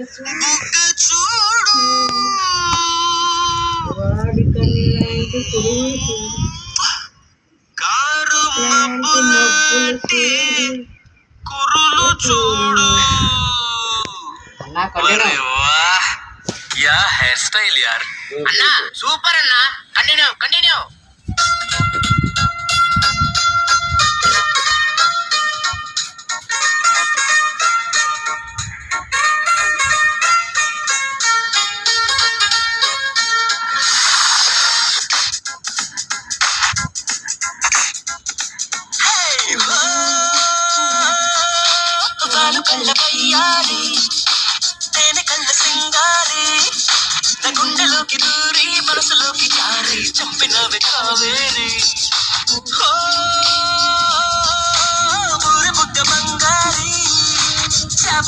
బుగ్గ చూడు వాడి కళ్ళంటి కారు మబ్బులు కురులు చూడు అరే వాహ్ क्या हेयर स्टाइल यार అన్నా సూపర్ అన్నా కంటిన్యూ కళ్ళ కయ్యాలి తేనె కళ్ళ సింగారి నా గుండెలోకి దూరి మనసులోకి జారి చంపినవి కావేరి